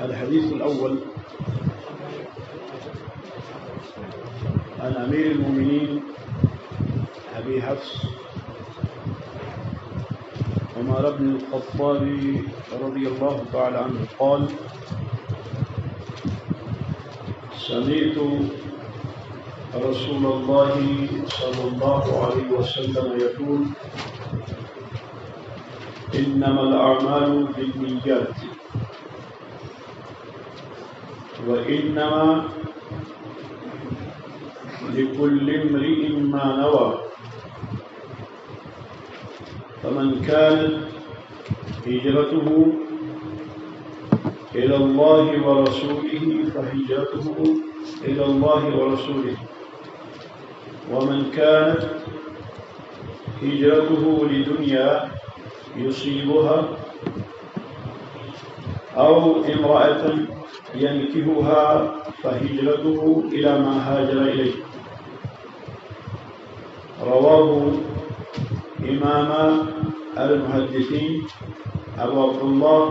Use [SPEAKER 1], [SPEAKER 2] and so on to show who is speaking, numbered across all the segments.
[SPEAKER 1] الحديث الأول عن أمير المؤمنين أبي حفص عمر بن الخطاب رضي الله تعالى عنه قال: سمعت رسول الله صلى الله عليه وسلم يقول: إنما الأعمال بالنيات وإنما لكل امرئ ما نوى فمن كانت هجرته إلى الله ورسوله فهجرته إلى الله ورسوله ومن كانت هجرته لدنيا يصيبها أو امرأة ينكحها فهجرته إلى ما هاجر إليه. رواه إمام المحدثين أبو عبد الله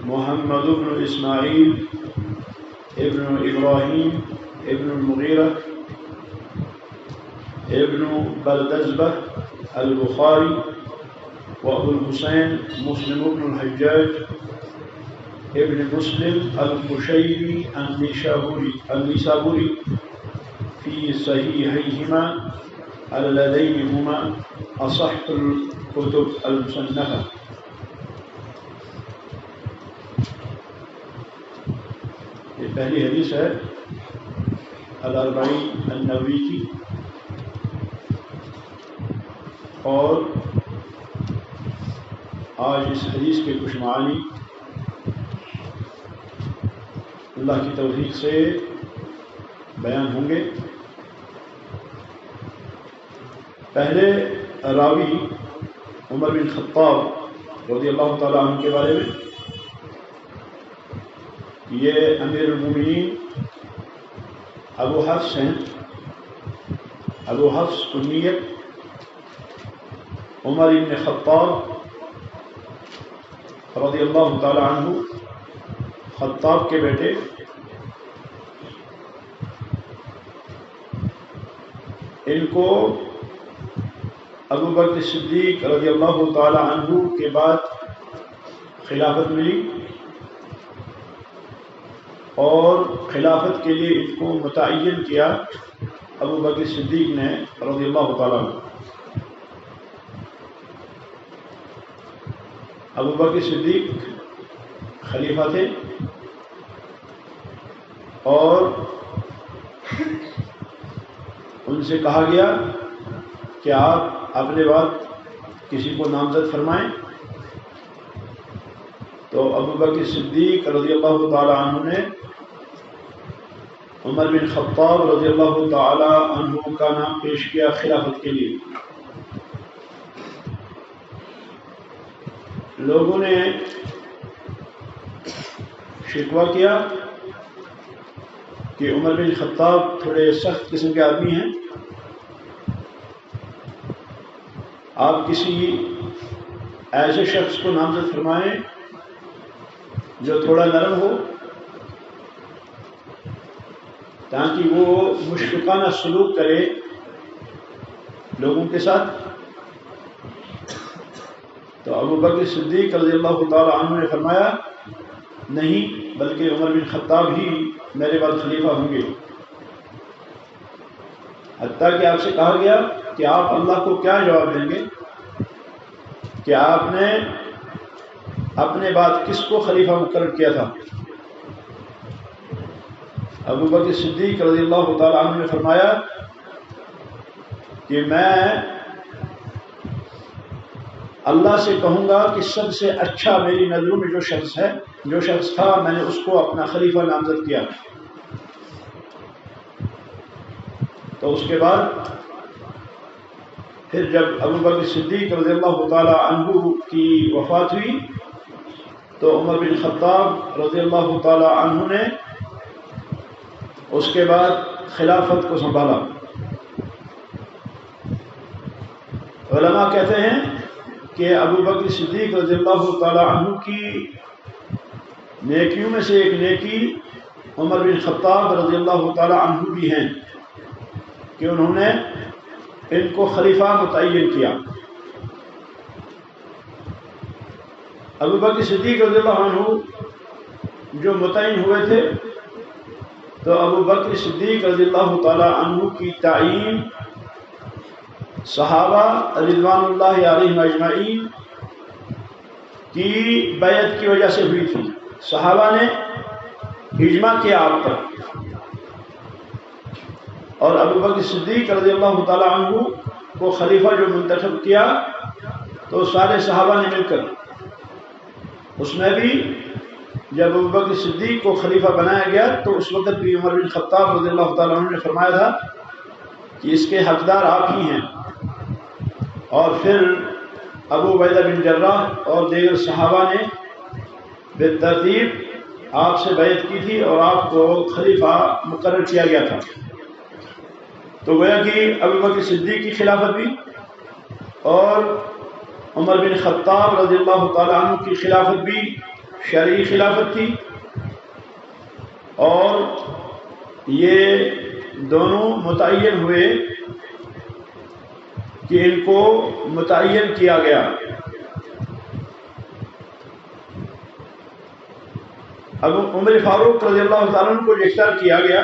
[SPEAKER 1] محمد بن إسماعيل ابن إبراهيم ابن المغيرة ابن بلدزبة البخاري وأبو الحسين مسلم بن الحجاج ابن مسلم القشيري النيسابوري في صحيحيهما اللذين هما أصح الكتب المصنفة. یہ پہلی حدیث ہے الاربعین النووی کی، اور آج اس حدیث کے کچھ معانی اللہ کی توفیق سے بیان ہوں گے۔ پہلے راوی عمر بن خطاب رضی اللہ تعالیٰ عنہ کے بارے میں، یہ امیر المومنین ابو حفص ہیں۔ ابو حفص کنیت عمر بن خطاب رضی اللہ تعالیٰ عنہ، خطاب کے بیٹے۔ ان کو ابو بکر صدیق رضی اللہ تعالیٰ عنہ کے بعد خلافت ملی، اور خلافت کے لیے ان کو متعین کیا ابو بکر صدیق نے رضی اللہ تعالیٰ عنہ۔ ابو بکر صدیق خلیفہ تھے، اور ان سے کہا گیا کہ آپ اپنے بعد کسی کو نامزد فرمائیں، تو ابو بکر صدیق رضی اللہ تعالی عنہ نے عمر بن خطاب رضی اللہ تعالی عنہ کا نام پیش کیا خلافت کے لیے۔ لوگوں نے شکوہ کیا کہ عمر بن خطاب تھوڑے سخت قسم کے آدمی ہیں، آپ کسی ایسے شخص کو نامزد فرمائیں جو تھوڑا نرم ہو، تاکہ وہ مشفقانہ سلوک کرے لوگوں کے ساتھ۔ تو ابو بکر صدیق رضی اللہ تعالی عنہ نے فرمایا نہیں، بلکہ عمر بن خطاب ہی میرے بعد خلیفہ ہوں گے۔ حتیٰ کہ آپ سے کہا گیا کہ آپ اللہ کو کیا جواب دیں گے کہ آپ نے اپنے بعد کس کو خلیفہ مقرر کیا تھا؟ ابو بکر صدیق رضی اللہ تعالی عنہ نے فرمایا کہ میں اللہ سے کہوں گا کہ سب سے اچھا میری نظروں میں جو شخص تھا، میں نے اس کو اپنا خلیفہ نامزد کیا۔ تو اس کے بعد پھر جب ابو بکر صدیق رضی اللہ تعالی عنہ کی وفات ہوئی، تو عمر بن خطاب رضی اللہ تعالی عنہ نے اس کے بعد خلافت کو سنبھالا۔ علماء کہتے ہیں کہ ابو بکر صدیق رضی اللہ تعالی عنہ کی نیکیوں میں سے ایک نیکی عمر بن خطاب رضی اللہ تعالی عنہ بھی ہیں کہ انہوں نے ان کو خلیفہ متعین کیا۔ ابو بکر صدیق رضی اللہ عنہ جو متعین ہوئے تھے تو ابو بکر صدیق رضی اللہ تعالی عنہ کی تعیین صحابہ رضوان اللہ علیہم اجمعین کی بیعت کی وجہ سے ہوئی تھی۔ صحابہ نے اجماع کیا آپ پر، اور ابو بکر صدیق رضی اللہ تعالی عنہ کو خلیفہ جو منتخب کیا تو سارے صحابہ نے مل کر، اس میں بھی جب ابو بکر صدیق کو خلیفہ بنایا گیا تو اس وقت بھی عمر بن خطاب رضی اللہ تعالی عنہ نے فرمایا تھا کہ اس کے حقدار آپ ہی ہیں، اور پھر ابو عبیدہ بن جراح اور دیگر صحابہ نے بالترتیب آپ سے بیعت کی تھی اور آپ کو خلیفہ مقرر کیا گیا تھا۔ تو گویا کہ ابو بکر صدیق کی خلافت بھی اور عمر بن خطاب رضی اللہ تعالی عنہ کی خلافت بھی شرعی خلافت تھی، اور یہ دونوں متعین ہوئے کہ ان کو متعین کیا گیا۔ اب عمر فاروق رضی اللہ تعالیٰ عنہ کو اختیار کیا گیا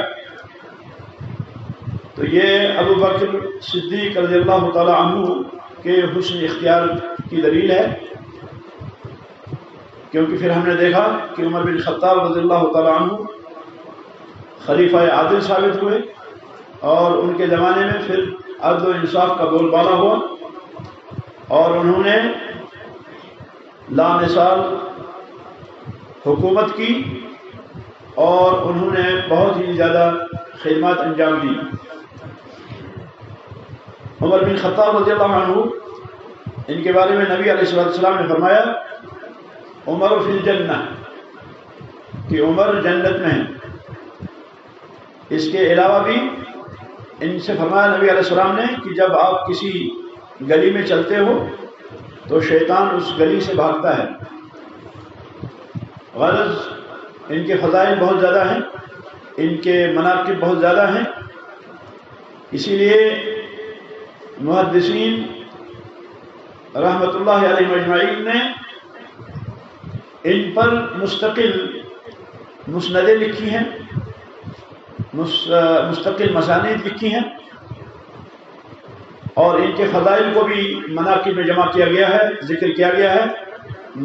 [SPEAKER 1] تو یہ ابو بکر صدیق رضی اللہ تعالیٰ عنہ کے حسن اختیار کی دلیل ہے، کیونکہ پھر ہم نے دیکھا کہ عمر بن خطاب رضی اللہ تعالیٰ عنہ خلیفہ عادل ثابت ہوئے، اور ان کے زمانے میں پھر عدل و انصاف کا بول بالا ہوا، اور انہوں نے لامثال حکومت کی اور انہوں نے بہت ہی زیادہ خدمات انجام دی۔ عمر بن خطاب رضی اللہ عنہ، ان کے بارے میں نبی علیہ السلام نے فرمایا عمر فی الجنہ، کہ عمر جنت میں ہیں۔ اس کے علاوہ بھی ان سے فرمایا نبی علیہ السلام نے کہ جب آپ کسی گلی میں چلتے ہو تو شیطان اس گلی سے بھاگتا ہے۔ غرض ان کے فضائل بہت زیادہ ہیں، ان کے مناقب بہت زیادہ ہیں، اسی لیے محدثین رحمۃ اللہ علیہ مجمعین نے ان پر مستقل مسندیں لکھی ہیں، مستقل مسانید لکھی ہیں، اور ان کے فضائل کو بھی مناقب میں جمع کیا گیا ہے، ذکر کیا گیا ہے۔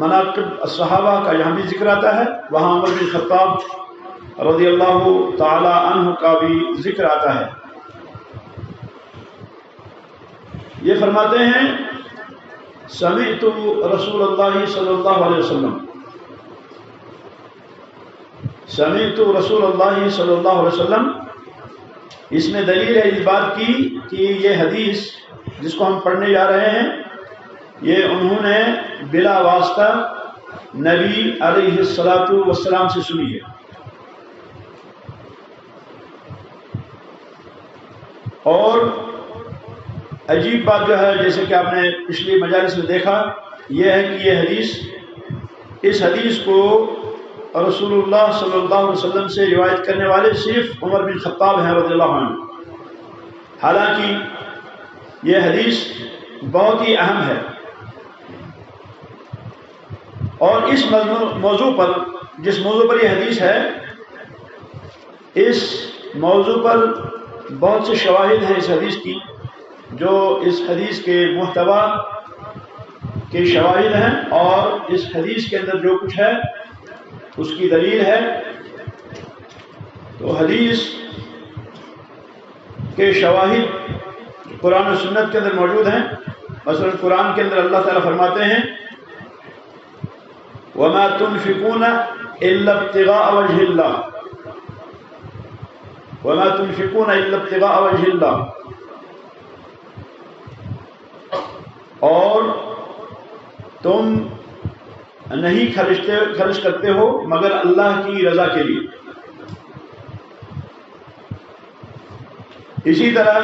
[SPEAKER 1] مناقب الصحابہ کا یہاں بھی ذکر آتا ہے، وہاں عمر بن خطاب رضی اللہ تعالی عنہ کا بھی ذکر آتا ہے۔ یہ فرماتے ہیں سمعت رسول اللہ صلی اللہ علیہ وسلم، سمعت رسول اللہ صلی اللہ علیہ وسلم، اس میں دلیل ہے اس بات کی کہ یہ حدیث جس کو ہم پڑھنے جا رہے ہیں یہ انہوں نے بلا واسطہ نبی علیہ الصلاۃ والسلام سے سنی ہے۔ اور عجیب بات جو ہے، جیسے کہ آپ نے پچھلی مجالس میں دیکھا، یہ ہے کہ یہ حدیث، اس حدیث کو رسول اللہ صلی اللہ علیہ وسلم سے روایت کرنے والے صرف عمر بن خطاب ہیں رضی اللہ عنہ، حالانکہ یہ حدیث بہت ہی اہم ہے، اور اس موضوع پر، جس موضوع پر یہ حدیث ہے، اس موضوع پر بہت سے شواہد ہیں اس حدیث کی، جو اس حدیث کے محتوا کے شواہد ہیں، اور اس حدیث کے اندر جو کچھ ہے اس کی دلیل ہے۔ تو حدیث کے شواہد قرآن و سنت کے اندر موجود ہیں۔ مثلا قرآن کے اندر اللہ تعالیٰ فرماتے ہیں وَمَا تُنْفِقُونَ إِلَّا ابْتِغَاءَ وَجْهِ اللَّهِ، وَمَا تُنْفِقُونَ إِلَّا ابْتِغَاءَ وَجْهِ اللَّهِ، اور تم نہیں خرچ کرتے ہو مگر اللہ کی رضا کے لیے۔ اسی طرح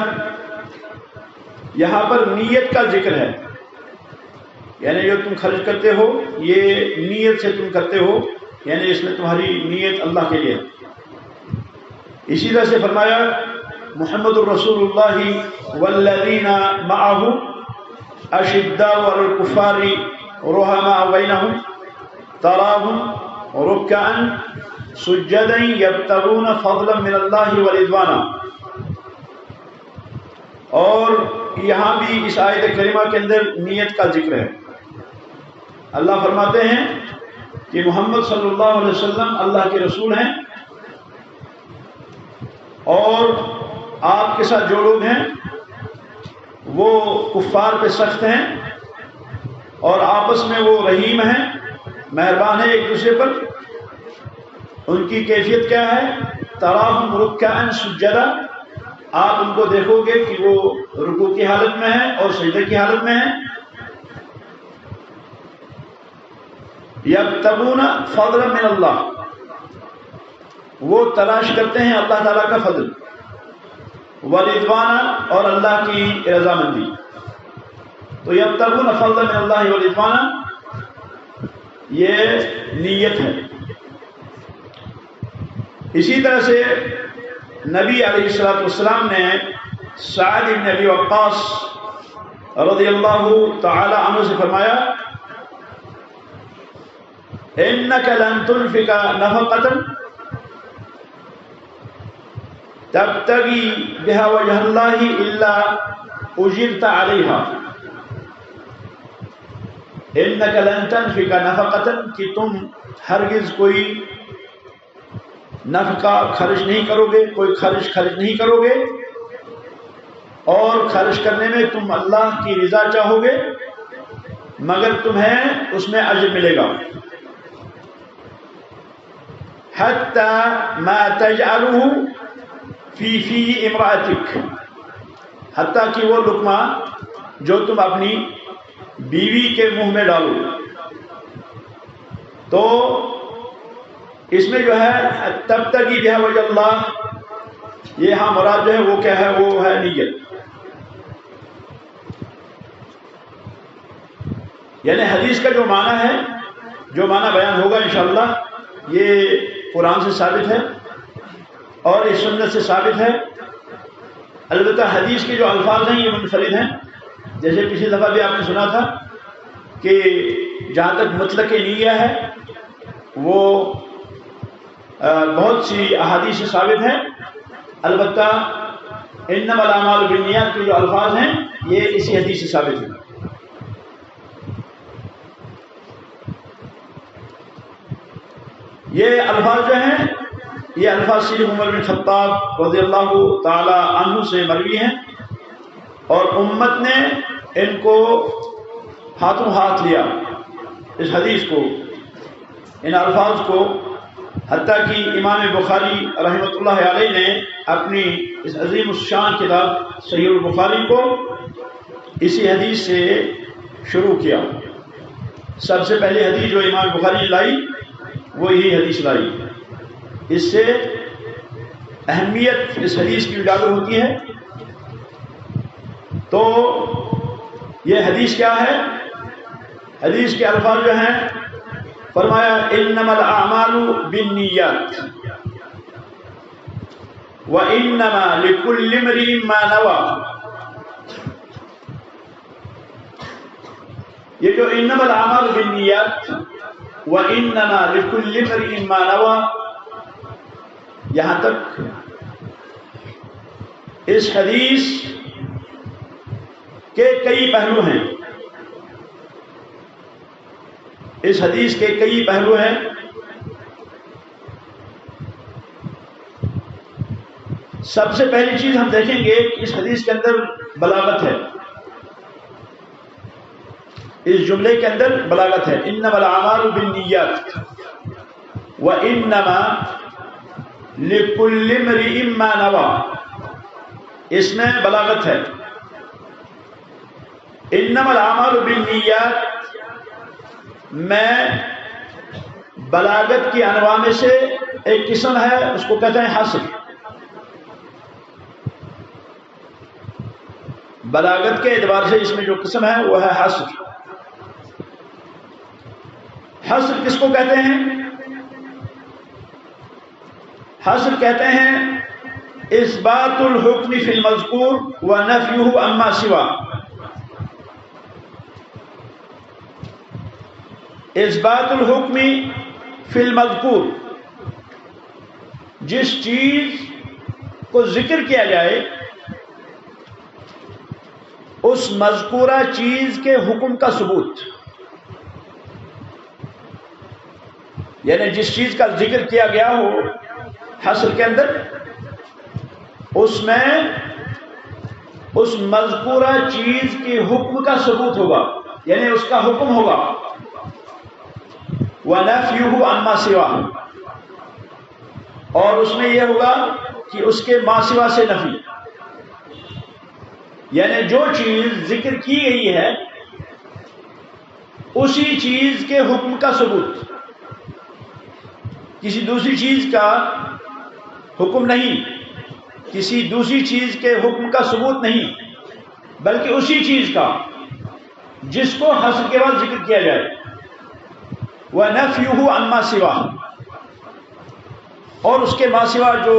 [SPEAKER 1] یہاں پر نیت کا ذکر ہے یعنی جو تم خرچ کرتے ہو یہ نیت سے تم کرتے ہو، یعنی اس میں تمہاری نیت اللہ کے لیے۔ اسی طرح سے فرمایا محمد الرسول اللہ والذین معہ اشداء علی الکفار رحماء بینہم تراہم رکعا سجدا یبتغون فضلا من اللہ ورضوانا۔ اور یہاں بھی اس آیت کریمہ کے اندر نیت کا ذکر ہے۔ اللہ فرماتے ہیں کہ محمد صلی اللہ علیہ وسلم اللہ کے رسول ہیں، اور آپ کے ساتھ جو لوگ ہیں وہ کفار پہ سخت ہیں اور آپس میں وہ رحیم ہیں، مہربان ہیں ایک دوسرے پر۔ ان کی کیفیت کیا ہے؟ تراہم رکعا سجدا، آپ ان کو دیکھو گے کہ وہ رکوع کی حالت میں ہیں اور سجدے کی حالت میں ہیں۔ یبتغون فضلا من اللہ، وہ تلاش کرتے ہیں اللہ تعالیٰ کا فضل، ورضوانا، اور اللہ کی رضامندی۔ تو یبتغون فضلا من اللہ ورضوانا یہ نیت ہے۔ اسی طرح سے نبی علیہ السلام نے سعد بن ابی وقاص رضی اللہ تعالی عنہ سے فرمایا انک لن تنفق نفقۃ تبتغی بها وجہ اللہ الا اجرت علیہا۔ انک لن تنفق نفقۃ، کہ تم ہرگز کوئی نفقہ خرچ نہیں کرو گے، کوئی خرچ نہیں کرو گے، اور خرچ کرنے میں تم اللہ کی رضا چاہو گے، مگر تمہیں اس میں اجر ملے گا۔ حتی ما تجعلہ فی امرأتک، حتیٰ کہ وہ لقمہ جو تم اپنی بیوی کے منہ میں ڈالو۔ تو اس میں جو ہے تبتغی بہا وجہ اللہ، یہ ہاں مراد جو ہے وہ کیا ہے؟ وہ ہے نیت۔ یعنی حدیث کا جو معنی ہے، جو معنی بیان ہوگا انشاءاللہ، یہ قرآن سے ثابت ہے اور اس سنت سے ثابت ہے۔ البتہ حدیث کے جو الفاظ ہیں یہ منفرد ہیں، جیسے پچھلی دفعہ بھی آپ نے سنا تھا کہ جہاں تک مطلق نیہ ہے وہ بہت سی احادیث سے ثابت ہے، البتہ انما الاعمال بالنیات کے جو الفاظ ہیں یہ اسی حدیث سے ثابت ہے۔ یہ الفاظ جو ہیں یہ الفاظ سید عمر بن خطاب رضی اللہ تعالی عنہ سے مروی ہیں، اور امت نے ان کو ہاتھوں ہاتھ لیا، اس حدیث کو، ان الفاظ کو، حتیٰ کہ امام بخاری رحمۃ اللہ علیہ نے اپنی اس عظیم الشان کتاب صحیح البخاری کو اسی حدیث سے شروع کیا۔ سب سے پہلی حدیث جو امام بخاری نے لائی وہ یہی حدیث لائی۔ اس سے اہمیت اس حدیث کی اجاگر ہوتی ہے۔ تو یہ حدیث کیا ہے؟ حدیث کے الفاظ جو ہیں، فرمایا انما الاعمال بالنیات وانما لكل امرئ ما نوى۔ یہ جو انما الاعمال بالنیات وانما لكل امرئ ما نوى، یہاں تک اس حدیث کے کئی پہلو ہیں، اس حدیث کے کئی پہلو ہیں۔ سب سے پہلی چیز ہم دیکھیں گے کہ اس حدیث کے اندر بلاغت ہے، اس جملے کے اندر بلاغت ہے، انما الاعمال بالنیات وانما لكل امرئ ما نوى، اس میں بلاغت ہے۔ انما الاعمال بالنیات میں بلاغت کی انواع میں سے ایک قسم ہے، اس کو کہتے ہیں حصر۔ بلاغت کے اعتبار سے اس میں جو قسم ہے وہ ہے حصر، حصر کس کو کہتے ہیں؟ حصر کہتے ہیں اثبات الحکم فی المذکور ونفیہ عما سوا. اثبات الحکم فی المذکور، جس چیز کو ذکر کیا جائے اس مذکورہ چیز کے حکم کا ثبوت. یعنی جس چیز کا ذکر کیا گیا ہو حصر کے اندر، اس میں اس مذکورہ چیز کے حکم کا ثبوت ہوگا، یعنی اس کا حکم ہوگا. وَنَفْيُهُ عَمَّا سِوَاهُ، اور اس میں یہ ہوگا کہ اس کے ما سوا سے نفی. یعنی جو چیز ذکر کی گئی ہے اسی چیز کے حکم کا ثبوت، کسی دوسری چیز کا حکم نہیں، کسی دوسری چیز کے حکم کا ثبوت نہیں، بلکہ اسی چیز کا جس کو حصر کے بعد ذکر کیا جائے. وَنَفْيُهُ عَمَّا سِوَاهُ، اور اس کے ما سوا جو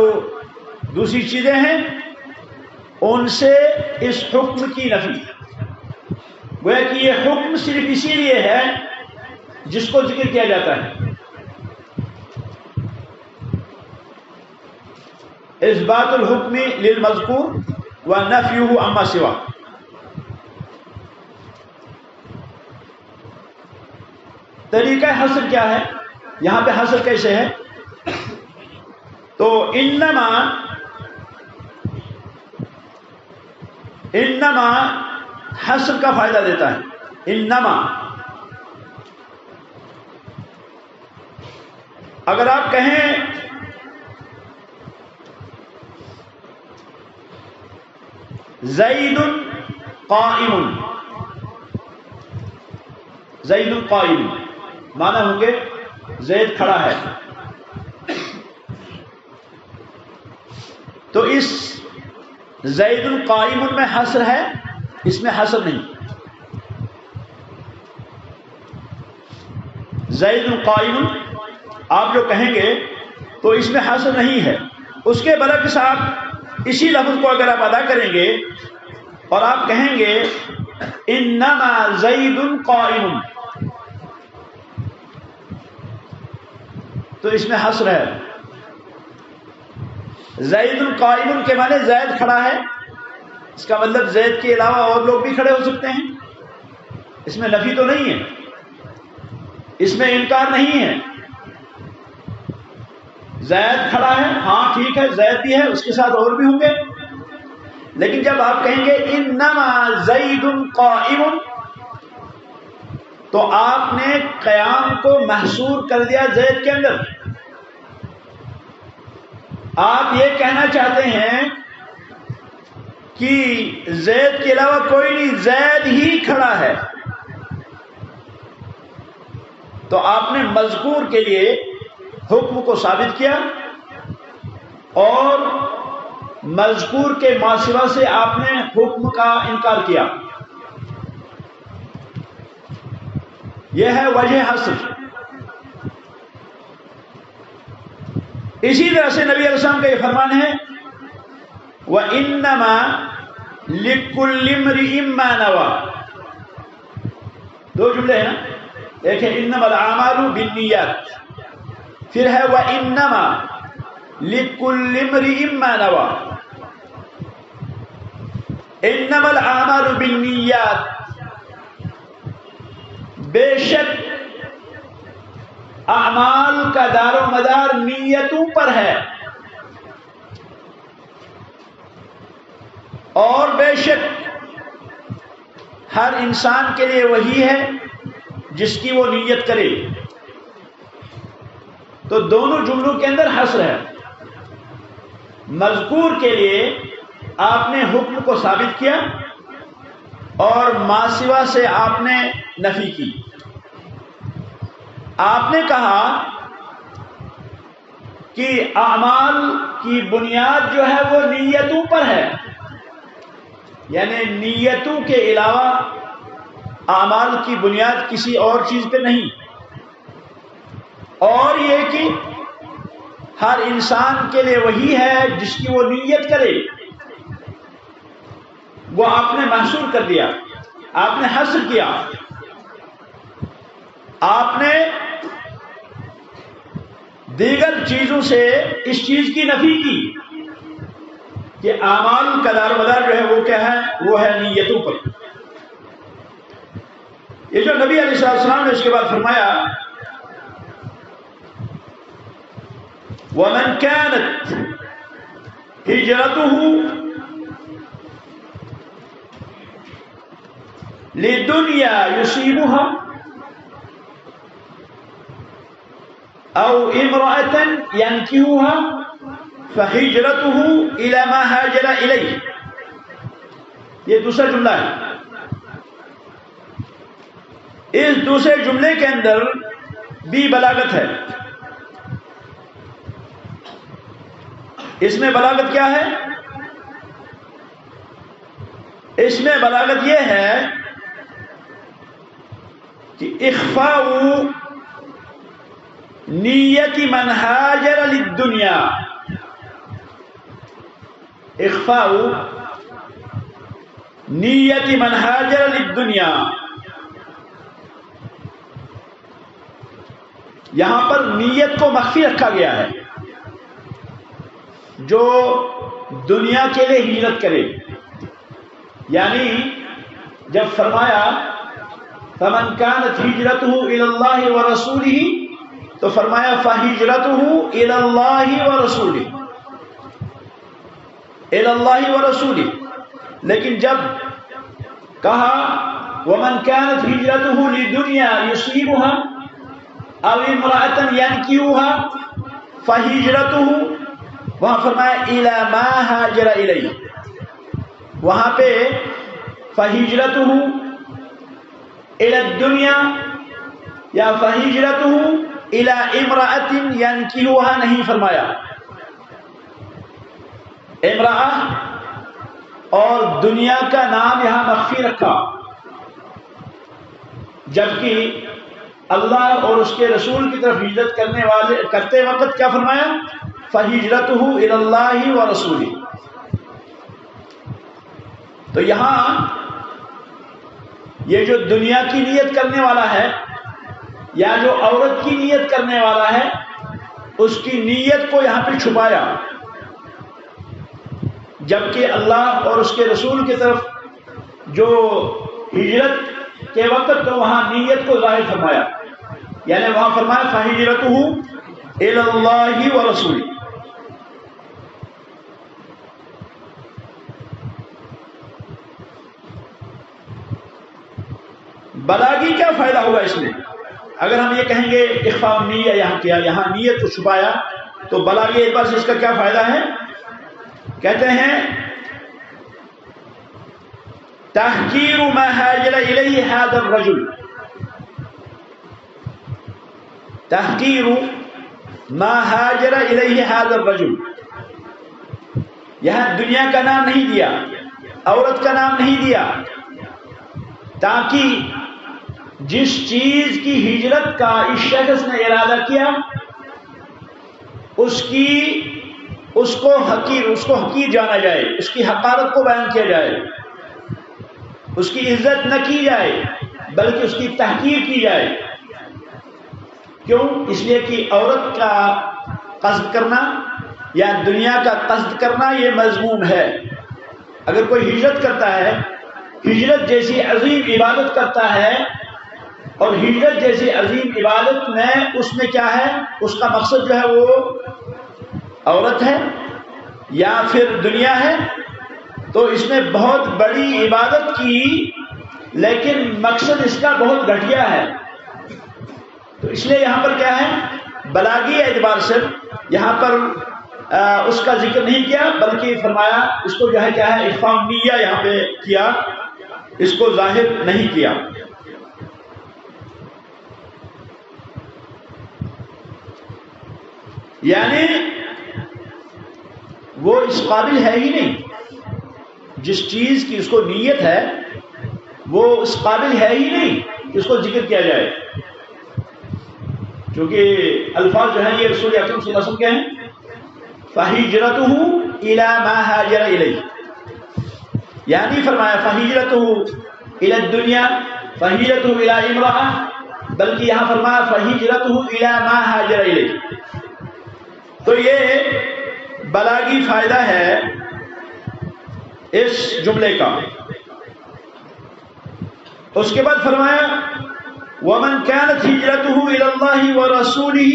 [SPEAKER 1] دوسری چیزیں ہیں ان سے اس حکم کی نفی. گویا کہ یہ حکم صرف اسی لیے ہے جس کو ذکر کیا جاتا ہے. اثبات الحکم للمذکور ونفیہ عما سوا. طریقہ حصر کیا ہے؟ یہاں پہ حصر کیسے ہے؟ تو انما حصر کا فائدہ دیتا ہے. انما، اگر آپ کہیں زید قائم، زید قائم معنی ہوں گے زید کھڑا ہے، تو اس زید قائم میں حصر ہے، اس میں حصر نہیں. زید قائم آپ جو کہیں گے تو اس میں حصر نہیں ہے. اس کے برعکس آپ اسی لفظ کو اگر آپ ادا کریں گے اور آپ کہیں گے انما زید قائم، تو اس میں حصر ہے. زید قائم کے معنی زید کھڑا ہے، اس کا مطلب زید کے علاوہ اور لوگ بھی کھڑے ہو سکتے ہیں. اس میں نفی تو نہیں ہے، اس میں انکار نہیں ہے. زید کھڑا ہے، ہاں ٹھیک ہے، زید بھی ہے، اس کے ساتھ اور بھی ہوں گے. لیکن جب آپ کہیں گے انما زید قائم، تو آپ نے قیام کو محصور کر دیا زید کے اندر. آپ یہ کہنا چاہتے ہیں کہ زید کے علاوہ کوئی نہیں، زید ہی کھڑا ہے. تو آپ نے مذکور کے لیے حکم کو ثابت کیا اور مذکور کے ما سوا سے آپ نے حکم کا انکار کیا. یہ ہے وجہ حصر. اسی طرح سے نبی علیہ السلام کا یہ فرمان ہے وَإِنَّمَا لِكُلِّ امْرِئٍ مَّا نَوَىٰ. دو جملے ہیں نا، ایک ہے انما الاعمال بالنیات، پھر ہے وَإِنَّمَا لِكُلِّ امْرِئٍ مَّا نَوَىٰ. انما الاعمال بالنیات، بے شک اعمال کا دار و مدار نیتوں پر ہے، اور بے شک ہر انسان کے لیے وہی ہے جس کی وہ نیت کرے. تو دونوں جملوں کے اندر حصر ہے. مذکور کے لیے آپ نے حکم کو ثابت کیا اور ما سوا سے آپ نے نفی کی. آپ نے کہا کہ اعمال کی بنیاد جو ہے وہ نیتوں پر ہے، یعنی نیتوں کے علاوہ اعمال کی بنیاد کسی اور چیز پہ نہیں. اور یہ کہ ہر انسان کے لیے وہی ہے جس کی وہ نیت کرے. وہ آپ نے محصور کر دیا، آپ نے حصر کیا، آپ نے دیگر چیزوں سے اس چیز کی نفی کی کہ اعمال کا دار و مدار جو ہے وہ کیا ہے؟ وہ ہے نیتوں پر. یہ جو نبی علیہ السلام نے اس کے بعد فرمایا وَمَنْ كَانَتْ هِجْرَتُهُ لِدُنْيَا يُصِيبُهَا أَوْ إِمْرَأَةً يَنْكِحُهَا فَهِجْرَتُهُ إِلَى مَا هَاجَرَ إِلَيْهِ. یہ دوسرا جملہ ہے. اس دوسرے جملے کے اندر بھی بلاغت ہے. اس میں بلاغت کیا ہے؟ اس میں بلاغت یہ ہے کہ اخفاء نیت من ہاجر للدنیا، اخفاء نیت من ہاجر للدنیا. یہاں پر نیت کو مخفی رکھا گیا ہے. جو دنیا کے لیے ہجرت کرے، یعنی جب فرمایا فمن كانت هجرته الى الله ورسوله تو فرمایا فهجرته الى الله ورسوله، الى الله ورسوله. لیکن جب کہا ومن كانت هجرته لدنيا يصيبها او امرأة ينكحها فهجرته، وہاں فرمایا الى ما هاجر الیہ. وہاں پہ فہجرته الى الدنیا یا فہجرته الى امرأة ينكحها نہیں فرمایا. امرأة اور دنیا کا نام یہاں مخفی رکھا، جبکہ اللہ اور اس کے رسول کی طرف ہجرت کرتے وقت کیا فرمایا؟ فہجرته الى اللہ ورسولہ. تو یہاں یہ جو دنیا کی نیت کرنے والا ہے یا جو عورت کی نیت کرنے والا ہے، اس کی نیت کو یہاں پہ چھپایا، جبکہ اللہ اور اس کے رسول کی طرف جو ہجرت کے وقت تو وہاں نیت کو ظاہر فرمایا. یعنی وہاں فرمایا فہجرته الی اللہ ورسولہ. بلاغی کیا فائدہ ہوگا اس میں؟ اگر ہم یہ کہیں گے اخفاء النیہ یہاں کیا، یہاں نیت کو چھپایا، تو بلاغی اعتبار سے اس کا کیا فائدہ ہے؟ کہتے ہیں تحقیر ما ہاجر الیہ ھذا الرجل، تحقیر ما ہاجر الیہ ھذا الرجل. یہاں دنیا کا نام نہیں دیا، عورت کا نام نہیں دیا، تاکہ جس چیز کی ہجرت کا اس شخص نے ارادہ کیا اس کو حقیر جانا جائے، اس کی حقارت کو بیان کیا جائے، اس کی عزت نہ کی جائے بلکہ اس کی تحقیر کی جائے. کیوں؟ اس لیے کہ عورت کا قصد کرنا یا دنیا کا قصد کرنا یہ مذموم ہے. اگر کوئی ہجرت کرتا ہے، ہجرت جیسی عظیم عبادت کرتا ہے، اور ہجرت جیسی عظیم عبادت میں اس میں کیا ہے؟ اس کا مقصد جو ہے وہ عورت ہے یا پھر دنیا ہے، تو اس نے بہت بڑی عبادت کی لیکن مقصد اس کا بہت گھٹیا ہے. تو اس لیے یہاں پر کیا ہے؟ بلاغی اعتبار سے یہاں پر اس کا ذکر نہیں کیا، بلکہ فرمایا اس کو جو ہے کیا ہے؟ اخفاء النیہ یہاں پہ کیا، اس کو ظاہر نہیں کیا. یعنی وہ اس قابل ہے ہی نہیں، جس چیز کی اس کو نیت ہے وہ اس قابل ہے ہی نہیں کہ اس کو ذکر کیا جائے. کیونکہ الفاظ جو ہیں یہ رسول اکرم صلی اللہ علیہ وسلم کے ہیں. فَهِجْرَتُهُ إِلَى مَا هَاجَرَ إِلَيْهِ، یعنی فرمایا فَهِجْرَتُهُ إِلَى الدُّنْيا، فَهِجْرَتُهُ إِلَى امْرَأَةٍ، بلکہ یہاں فرمایا فَهِجْرَتُهُ إِلَى مَا هَاجَرَ إِلَيْهِ. تو یہ بلاغی فائدہ ہے اس جملے کا. اس کے بعد فرمایا وَمَنْ كَانَتْ هِجْرَتُهُ إِلَى اللَّهِ وَرَسُولِهِ،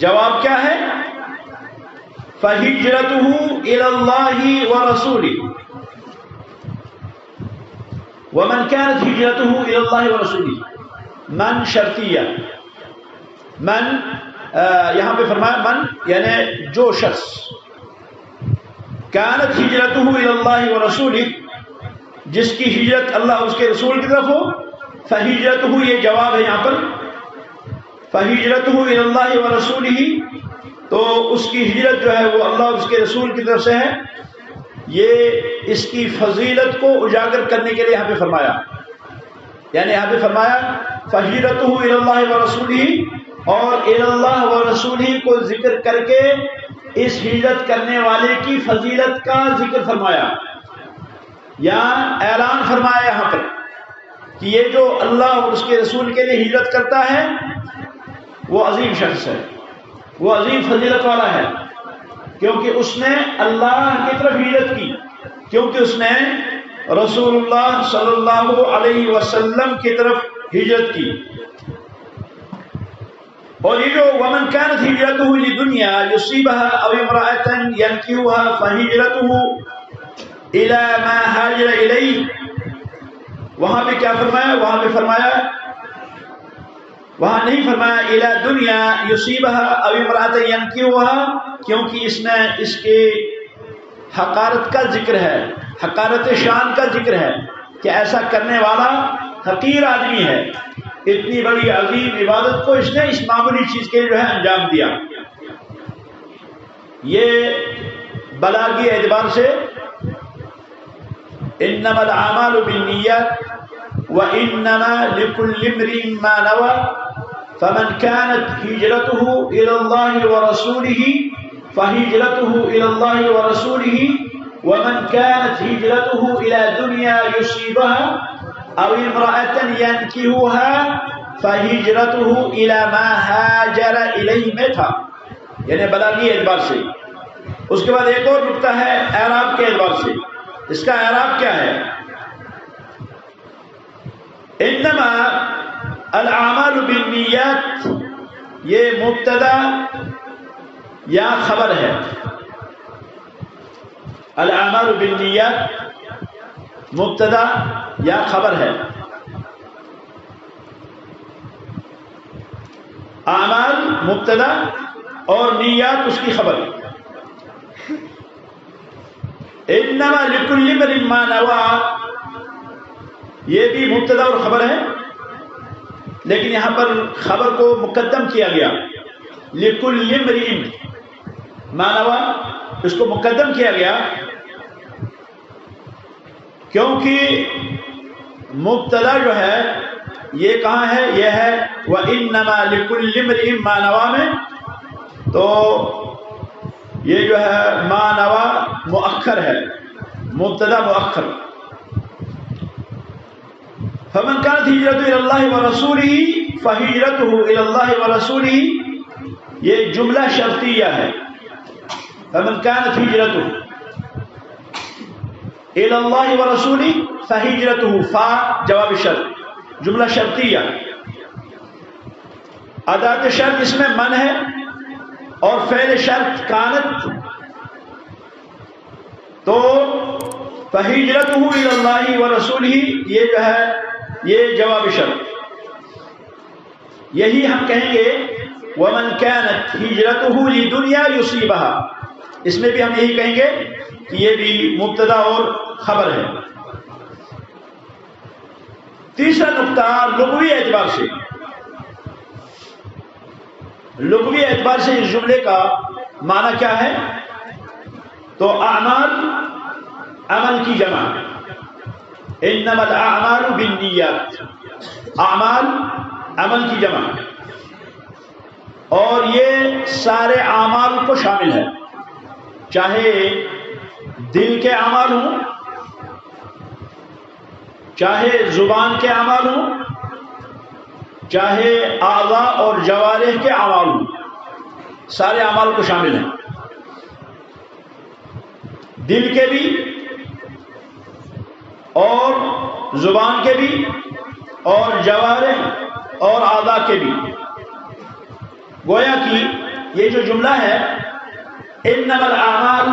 [SPEAKER 1] جواب کیا ہے؟ فَهِجْرَتُهُ إِلَى اللَّهِ وَرَسُولِهِ. وَمَنْ كَانَتْ هِجْرَتُهُ إِلَى اللَّهِ وَرَسُولِهِ، من شرطیہ، من یہاں پہ فرمایا من یعنی جو شخص، كانت هجرته إلى الله ورسوله، جس کی ہجرت اللہ اور اس کے رسول کی طرف ہو. فَهِجْرَتُهُ یہ جواب ہے یہاں پر، فَهِجْرَتُهُ إِلَى اللَّهِ وَرَسُولِهِ، تو اس کی ہجرت جو ہے وہ اللہ اور اس کے رسول کی طرف سے ہے. یہ اس کی فضیلت کو اجاگر کرنے کے لیے یہاں پہ فرمایا، یعنی یہاں پہ فرمایا فَهِجْرَتُهُ إِلَى اللَّهِ وَرَسُولِهِ، اور إِلَى اللَّهِ وَرَسُولِهِ کو ذکر کر کے اس ہجرت کرنے والے کی فضیلت کا ذکر فرمایا، یا اعلان فرمایا یہاں پر کہ یہ جو اللہ اور اس کے رسول کے لیے ہجرت کرتا ہے وہ عظیم شخص ہے، وہ عظیم فضیلت والا ہے، کیونکہ اس نے اللہ کی طرف ہجرت کی، کیونکہ اس نے رسول اللہ صلی اللہ علیہ وسلم کی طرف ہجرت کی. اور یہ جو وَمَنْ كَانَتْ هِجْرَتُهُ لِدُنْيَا يُصِيبُهَا أَوْ امْرَأَةً يَنْكِحُهَا فَهِجْرَتُهُ إِلَى مَا هَاجَرَ إِلَيْهِ، وہاں پہ کیا فرمایا؟ وہاں پہ فرمایا، وہاں نہیں فرمایا إِلَى دُنْيَا يُصِيبُهَا أَوْ امْرَأَةً يَنْكِحُهَا، کیونکہ اس میں اس کے حقارت کا ذکر ہے، حقارت شان کا ذکر ہے کہ ایسا کرنے والا حقیر آدمی ہے. اتنی بڑی عظیم عبادت کو اس نے اس معمولی چیز کے جو ہے انجام دیا. یہ بلاغی اعتبار سے انما الاعمال بالنیات وانما لكل امرئ ما نوى فمن كانت هجرته الى الله ورسوله فهجرته الى الله ورسوله ومن كانت هجرته الى دنيا يصيبها او امرأة ينكحها فهجرته الى ما هاجر الیہ میں تھا، یعنی بلاغی اعتبار سے. اس کے بعد ایک اور نقطہ ہے اعراب کے اعتبار سے. اس کا اعراب کیا ہے؟ انما الاعمال بالنیات، یہ مبتدا یا خبر ہے. الاعمال بالنیات مبتدا یا خبر ہے. اعمال مبتدا اور نیات اس کی خبر. انما لكل امرئ ما نوى، یہ بھی مبتدا اور خبر ہے، لیکن یہاں پر خبر کو مقدم کیا گیا. لكل امرئ ما نوى، اس کو مقدم کیا گیا کیونکہ مبتدا جو ہے یہ کہاں ہے؟ یہ ہے وَإِنَّمَا لِكُلِّ امْرِئٍ مَا نَوَى میں، تو یہ جو ہے ما نوى مؤخر ہے، مبتدا مؤخر. فَمَنْ كَانَتْ هِجْرَتُهُ إِلَى اللَّهِ وَرَسُولِهِ فَهِجْرَتُهُ إِلَى اللَّهِ وَرَسُولِهِ، یہ جملہ شرطیہ ہے. فَمَنْ كَانَتْ هِجْرَتُهُ إِلَى اللَّهِ وَرَسُولِهِ فَهِجْرَتُهُ، فا جواب شرط، جملہ شرطیہ. ادات شرط اس میں من ہے اور فعل شرط کانت، تو فَهِجْرَتُهُ إِلَى اللَّهِ وَرَسُولِهِ یہ جو ہے یہ جواب شرط. یہی ہم کہیں گے وَمَنْ كَانَتْ هِجْرَتُهُ لِدُنْيَا يُصِيبُهَا، اس میں بھی ہم یہی کہیں گے کہ یہ بھی مبتدا اور خبر ہے. تیسرا نقطہ لغوی اعتبار سے، لغوی اعتبار سے اس جملے کا معنی کیا ہے؟ تو اعمال عمل کی جمع، انما الاعمال بالنیات، اعمال عمل کی جمع. اور یہ سارے اعمال کو شامل ہے، چاہے دل کے اعمال ہوں، چاہے زبان کے اعمال ہوں، چاہے اعضاء اور جوارح کے اعمال ہوں، سارے اعمال کو شامل ہیں، دل کے بھی اور زبان کے بھی اور جوارح اور اعضاء کے بھی۔ گویا کہ یہ جو جملہ ہے انما الاعمال،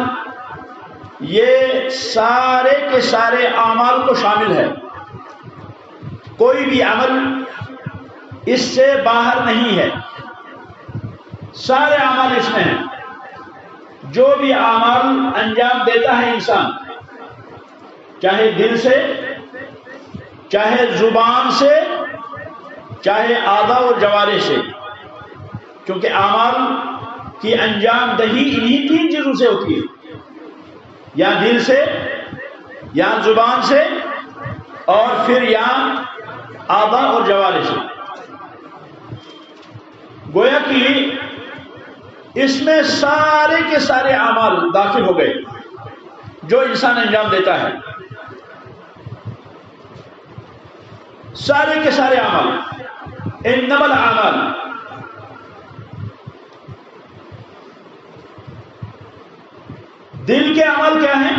[SPEAKER 1] یہ سارے کے سارے اعمال کو شامل ہے، کوئی بھی عمل اس سے باہر نہیں ہے، سارے اعمال اس میں ہیں۔ جو بھی اعمال انجام دیتا ہے انسان، چاہے دل سے، چاہے زبان سے، چاہے اعضاء اور جوارح سے، کیونکہ اعمال کی انجام دہی انہی تین چیزوں سے ہوتی ہے، یا دل سے، یا زبان سے، اور پھر یا اعضاء اور جوارح سے۔ گویا کہ اس میں سارے کے سارے اعمال داخل ہو گئے جو انسان انجام دیتا ہے، سارے کے سارے اعمال، انما الاعمال۔ دل کے اعمال کیا ہیں؟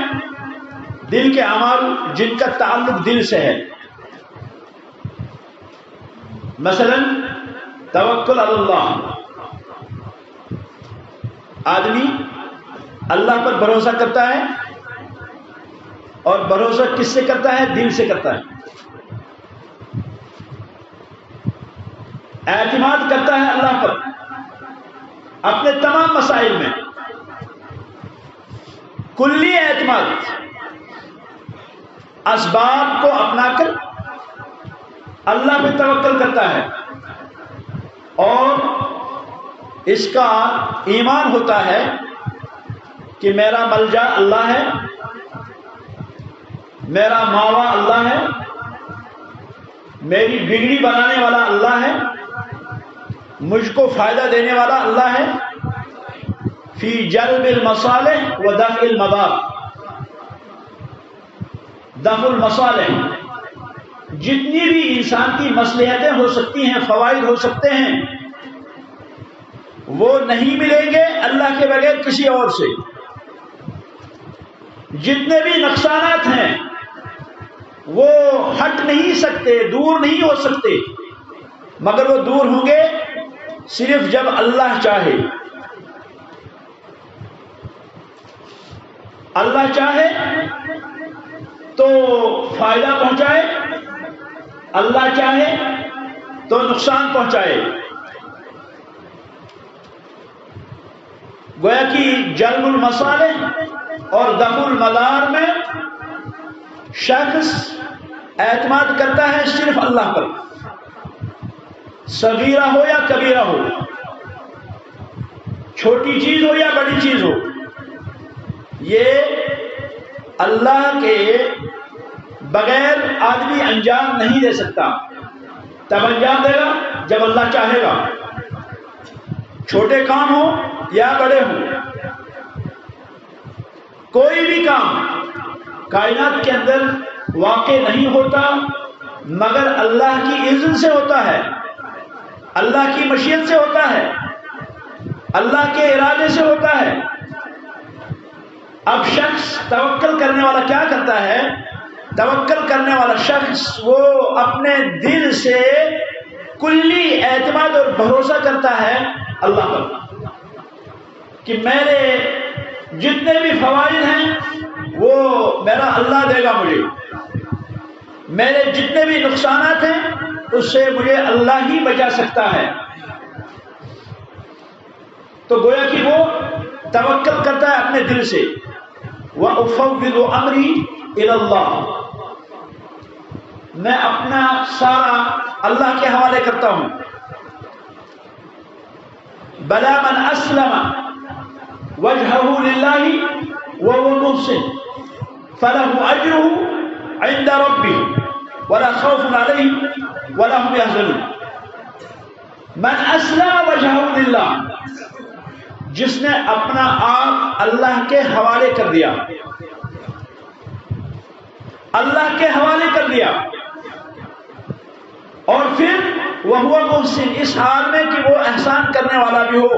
[SPEAKER 1] دل کے اعمال جن کا تعلق دل سے ہے، مثلا توکل علی اللہ، آدمی اللہ پر بھروسہ کرتا ہے، اور بھروسہ کس سے کرتا ہے؟ دل سے کرتا ہے۔ اعتماد کرتا ہے اللہ پر اپنے تمام مسائل میں، کلی اعتماد، اسباب کو اپنا کر اللہ پہ توکل کرتا ہے، اور اس کا ایمان ہوتا ہے کہ میرا ملجا اللہ ہے، میرا ماوا اللہ ہے، میری بگڑی بنانے والا اللہ ہے، مجھ کو فائدہ دینے والا اللہ ہے، فی جلب المصالح و دفع المضار۔ دفع المصالح، جتنی بھی انسان کی مصلحتیں ہو سکتی ہیں، فوائد ہو سکتے ہیں، وہ نہیں ملیں گے اللہ کے بغیر کسی اور سے۔ جتنے بھی نقصانات ہیں وہ ہٹ نہیں سکتے، دور نہیں ہو سکتے، مگر وہ دور ہوں گے صرف جب اللہ چاہے۔ اللہ چاہے تو فائدہ پہنچائے، اللہ چاہے تو نقصان پہنچائے۔ گویا کہ جلب المصالح اور دفع المضار میں شخص اعتماد کرتا ہے صرف اللہ پر، صغیرہ ہو یا کبیرہ ہو، چھوٹی چیز ہو یا بڑی چیز ہو، یہ اللہ کے بغیر آدمی انجام نہیں دے سکتا۔ تب انجام دے گا جب اللہ چاہے گا، چھوٹے کام ہو یا بڑے ہوں۔ کوئی بھی کام کائنات کے اندر واقع نہیں ہوتا مگر اللہ کی اذن سے ہوتا ہے، اللہ کی مشیت سے ہوتا ہے، اللہ کے ارادے سے ہوتا ہے۔ اب شخص توکل کرنے والا کیا کرتا ہے؟ توکل کرنے والا شخص وہ اپنے دل سے کلی اعتماد اور بھروسہ کرتا ہے اللہ پر کہ میرے جتنے بھی فوائد ہیں وہ میرا اللہ دے گا مجھے، میرے جتنے بھی نقصانات ہیں اس سے مجھے اللہ ہی بچا سکتا ہے۔ تو گویا کہ وہ توکل کرتا ہے اپنے دل سے، وَأُفَوِّضُ أَمْرِي إِلَى اللَّهِ، میں اپنا سارا اللہ کے حوالے کرتا ہوں۔ بَلَا مَنْ أَسْلَمَ وَجْهَهُ لِلَّهِ وَهُوَ مُحْسِنٌ فَلَهُ أَجْرُهُ عِنْدَ رَبِّهِ وَلَا خَوْفٌ عَلَيْهِمْ وَلَا هُمْ يَحْزَنُونَ۔ من اسلم وجهه للہ، جس نے اپنا آپ اللہ کے حوالے کر دیا، اللہ کے حوالے کر دیا، اور پھر وہو محسن، اس حال میں کہ وہ احسان کرنے والا بھی ہو،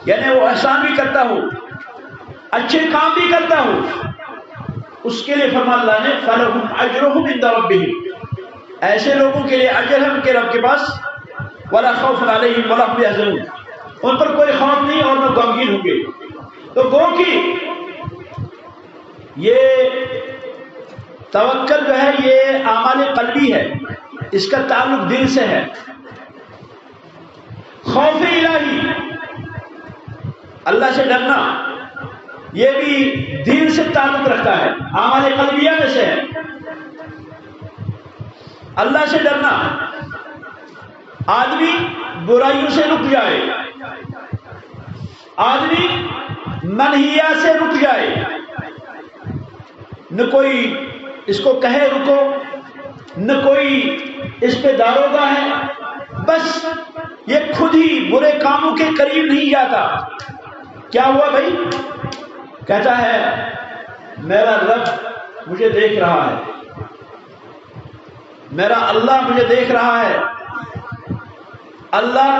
[SPEAKER 1] یعنی وہ احسان بھی کرتا ہو، اچھے کام بھی کرتا ہو، اس کے لیے فرما اللہ نے فَلَهُمْ أَجْرُهُمْ عِنْدَ رَبِّهِمْ، ایسے لوگوں کے لیے اجر ہے ان کے رب کے پاس، وَلَا خَوْفٌ عَلَيْهِمْ وَلَا هُمْ يَحْزَنُونَ، ان پر کوئی خوف نہیں اور نہ غمگین ہوں گے۔ تو گو کہ یہ توکل جو ہے یہ اعمال قلبی ہے، اس کا تعلق دل سے ہے۔ خوف الہی، اللہ سے ڈرنا، یہ بھی دل سے تعلق رکھتا ہے، اعمال قلبیہ میں سے ہے۔ اللہ سے ڈرنا، آدمی برائیوں سے رک جائے، آدمی منہیہ سے رک جائے، نہ کوئی اس کو کہے رکو، نہ کوئی اس پہ داروغہ ہے، بس یہ خود ہی برے کاموں کے قریب نہیں جاتا۔ کیا ہوا بھائی؟ کہتا ہے میرا رب مجھے دیکھ رہا ہے، میرا اللہ مجھے دیکھ رہا ہے، اللہ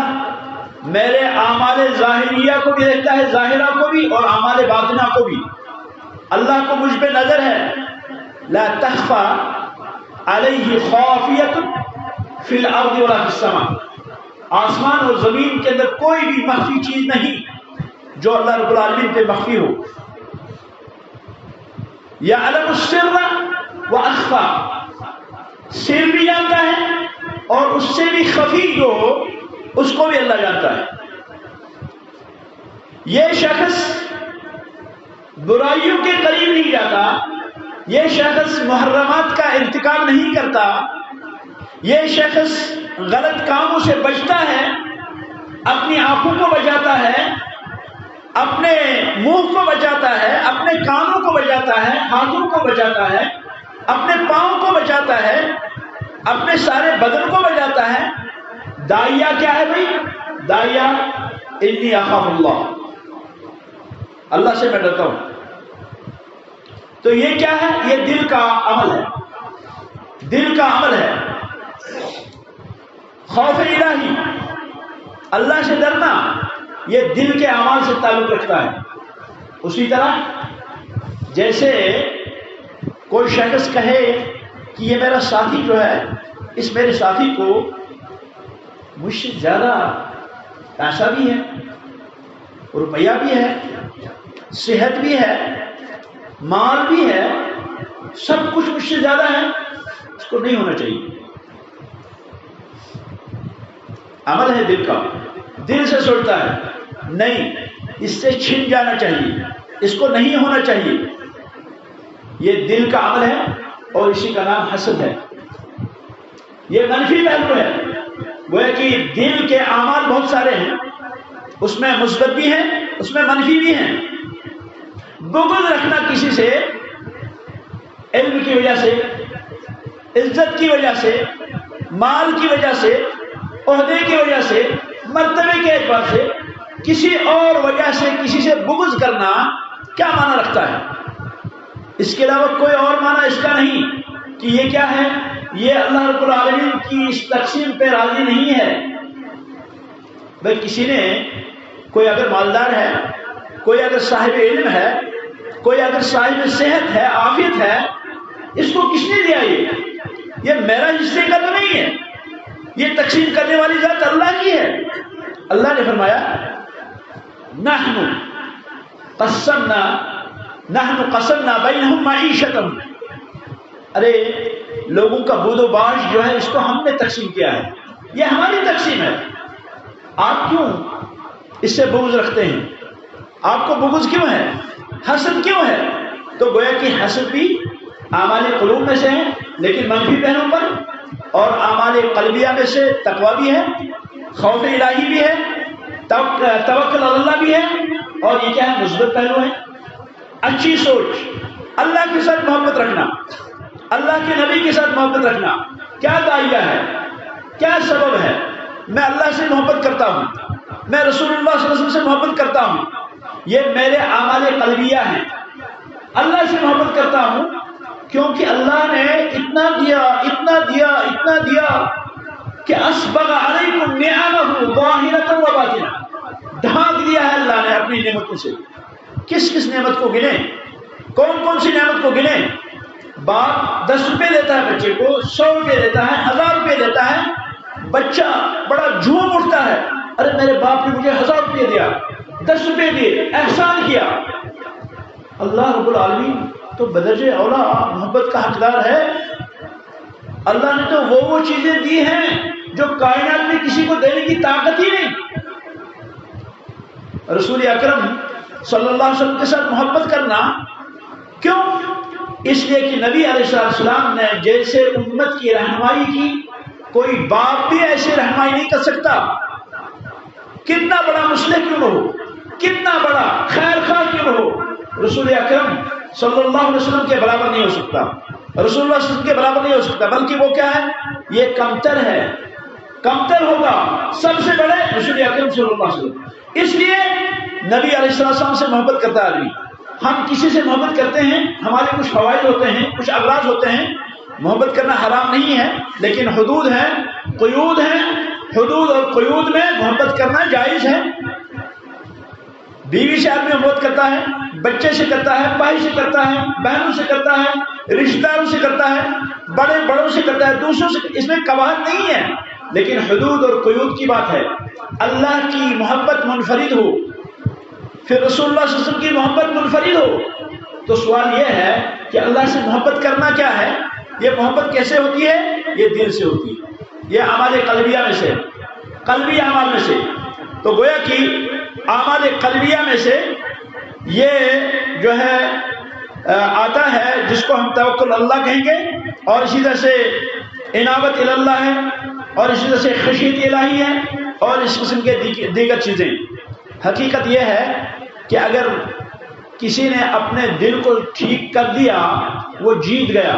[SPEAKER 1] میرے اعمال ظاہریہ کو بھی دیکھتا ہے، ظاہرہ کو بھی اور اعمال باطنہ کو بھی، اللہ کو مجھ پہ نظر ہے۔ لا تخفى علیہ خافیۃ فی الارض ولا فی السماء، آسمان اور زمین کے اندر کوئی بھی مخفی چیز نہیں جو اللہ رب العالمین پہ مخفی ہو۔ یعلم السر واخفى، سر بھی جانتا ہے اور اس سے بھی خفی جو ہو اس کو بھی اللہ جانتا ہے۔ یہ شخص برائیوں کے قریب نہیں جاتا، یہ شخص محرمات کا ارتکاب نہیں کرتا، یہ شخص غلط کاموں سے بچتا ہے، اپنی آنکھوں کو بچاتا ہے، اپنے منہ کو بچاتا ہے، اپنے کانوں کو بچاتا ہے، ہاتھوں کو بچاتا ہے، اپنے پاؤں کو بچاتا ہے، اپنے سارے بدن کو بچاتا ہے۔ داعیہ کیا ہے بھائی؟ داعیہ انی اخاف اللہ، اللہ سے میں ڈرتا ہوں۔ تو یہ کیا ہے؟ یہ دل کا عمل ہے، دل کا عمل ہے۔ خوف الہی، اللہ سے ڈرنا، یہ دل کے اعمال سے تعلق رکھتا ہے۔ اسی طرح جیسے کوئی شخص کہے کہ یہ میرا ساتھی جو ہے، اس میرے ساتھی کو مجھ سے زیادہ پیسہ بھی ہے، روپیہ بھی ہے، صحت بھی ہے، مال بھی ہے، سب کچھ مجھ سے زیادہ ہے، اس کو نہیں ہونا چاہیے۔ عمل ہے دل کا، دل سے سوچتا ہے نہیں، اس سے چھن جانا چاہیے، اس کو نہیں ہونا چاہیے۔ یہ دل کا عمل ہے اور اسی کا نام حسد ہے۔ یہ منفی پہلو ہے، وہ ہے کہ دل کے اعمال بہت سارے ہیں، اس میں مثبت بھی ہیں، اس میں منفی بھی ہیں۔ بغض رکھنا کسی سے علم کی وجہ سے، عزت کی وجہ سے، مال کی وجہ سے، عہدے کی وجہ سے، مرتبے کے اعتبار سے، کسی اور وجہ سے کسی سے بغض کرنا کیا معنی رکھتا ہے؟ اس کے علاوہ کوئی اور معنی اس کا نہیں کہ یہ کیا ہے، یہ اللہ رب العالمین کی اس تقسیم پہ راضی نہیں ہے۔ بھائی کسی نے، کوئی اگر مالدار ہے، کوئی اگر صاحب علم ہے، کوئی اگر صاحب صحت ہے، عافیت ہے، اس کو کس نے دیا؟ یہ میرا حصے کا تو نہیں ہے، یہ تقسیم کرنے والی ذات اللہ کی ہے۔ اللہ نے فرمایا نحن قسمنا بینہم معیشتہم، ارے لوگوں کا بود و باش جو ہے اس کو ہم نے تقسیم کیا ہے، یہ ہماری تقسیم ہے، آپ کیوں اس سے بغض رکھتے ہیں؟ آپ کو بغض کیوں ہے؟ حسد کیوں ہے؟ تو گویا کہ حسد بھی اعمال قلوب میں سے ہے لیکن منفی پہلو پر، اور اعمال قلبیہ میں سے تقویٰ بھی ہے، خوف الہی بھی ہے، توکل اللہ بھی ہے، اور یہ کیا ہے؟ مثبت پہلو ہے۔ اچھی سوچ، اللہ کے ساتھ محبت رکھنا، اللہ کے نبی کے ساتھ محبت رکھنا، کیا داعیہ ہے، کیا سبب ہے؟ میں اللہ سے محبت کرتا ہوں، میں رسول اللہ صلی اللہ علیہ وسلم سے محبت کرتا ہوں، یہ میرے اعمال قلبیہ ہیں۔ اللہ سے محبت کرتا ہوں کیونکہ اللہ نے اتنا دیا اتنا دیا اتنا دیا کہ اسبغ علیکم نعمہ ظاہرۃ و باطنہ، ڈھانک دیا ہے اللہ نے اپنی نعمتوں سے۔ کس کس نعمت کو گنے؟ کون کون سی نعمت کو گنے؟ باپ 10 روپے دیتا ہے بچے کو، 100 روپے دیتا ہے، 1000 روپے دیتا ہے، بچہ بڑا جھوم اٹھتا ہے، ارے میرے باپ نے مجھے 1000 روپے دیا، 10 روپے دیے، احسان کیا۔ اللہ رب العالمین تو بدرجہ اولا محبت کا حقدار ہے۔ اللہ نے تو وہ چیزیں دی ہیں جو کائنات میں کسی کو دینے کی طاقت ہی نہیں۔ رسول اکرم صلی اللہ علیہ وسلم کے ساتھ محبت کرنا کیوں؟ اس لیے کہ نبی علیہ السلام نے جیسے امت کی رہنمائی کی، کوئی باپ بھی ایسے رہنمائی نہیں کر سکتا، کتنا بڑا مصلح کیوں نہ ہو، کتنا بڑا خیر خواہ کیوں نہ ہو، رسول اکرم صلی اللہ علیہ وسلم کے برابر نہیں ہو سکتا، رسول اللہ صلی اللہ علیہ وسلم کے برابر نہیں ہو سکتا، بلکہ وہ کیا ہے؟ یہ کمتر ہے، کمتر ہوگا، سب سے بڑے رسول اکرم صلی اللہ علیہ وسلم۔ اس لیے نبی علیہ السلام سے محبت کرتا ہے آدمی۔ ہم کسی سے محبت کرتے ہیں، ہمارے کچھ فوائد ہوتے ہیں، کچھ اغراض ہوتے ہیں، محبت کرنا حرام نہیں ہے، لیکن حدود ہیں، قیود ہیں، حدود اور قیود میں محبت کرنا جائز ہے۔ بیوی سے آدمی محبت کرتا ہے، بچے سے کرتا ہے، بھائی سے کرتا ہے، بہنوں سے کرتا ہے، رشتہ داروں سے کرتا ہے، بڑوں سے کرتا ہے، دوسروں سے، اس میں قواعد نہیں ہے، لیکن حدود اور قیود کی بات ہے۔ اللہ کی محبت منفرد ہو، پھر رسول اللہ صلی اللہ علیہ وسلم کی محبت منفرد ہو، تو سوال یہ ہے کہ اللہ سے محبت کرنا کیا ہے؟ یہ محبت کیسے ہوتی ہے؟ یہ دل سے ہوتی ہے، یہ اعمال قلبیہ میں سے، قلبی اعمال میں سے۔ تو گویا کہ اعمال قلبیہ میں سے یہ جو ہے آتا ہے جس کو ہم توکل اللہ کہیں گے، اور اسی طرح سے انابت اللہ ہے، اور اسی طرح سے خشیت الہی ہے، اور اس قسم کے دیگر چیزیں۔ حقیقت یہ ہے کہ اگر کسی نے اپنے دل کو ٹھیک کر دیا وہ جیت گیا۔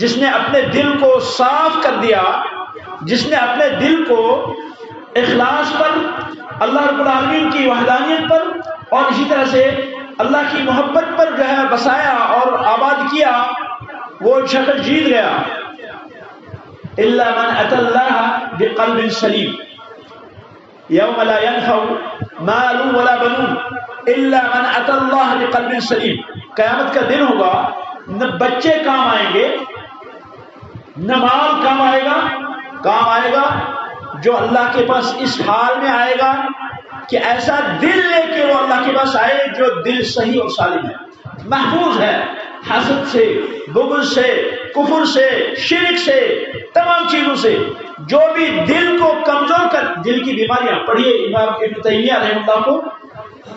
[SPEAKER 1] جس نے اپنے دل کو صاف کر دیا، جس نے اپنے دل کو اخلاص پر، اللہ رب العالمین کی وحدانیت پر، اور اسی طرح سے اللہ کی محبت پر جو ہے بسایا اور آباد کیا، وہ شخص جیت گیا۔ الا من اتى الله بقلب سلیم یوم لا ينفع مال ولا بنون الا من اتى الله بقلب سلیم۔ قیامت کا دن ہوگا، نہ بچے کام آئیں گے، نہ مال کام آئے گا، کام آئے گا جو اللہ کے پاس اس حال میں آئے گا کہ ایسا دل لے کے وہ اللہ کے پاس آئے جو دل صحیح اور سالم ہے، محفوظ ہے حسد سے، بغض سے، کفر سے، شرک سے، تمام چیزوں سے۔ جو بھی دل کو کمزور کر، دل کی بیماریاں پڑھیے، امام ابن تیمیہ رحمہ اللہ کو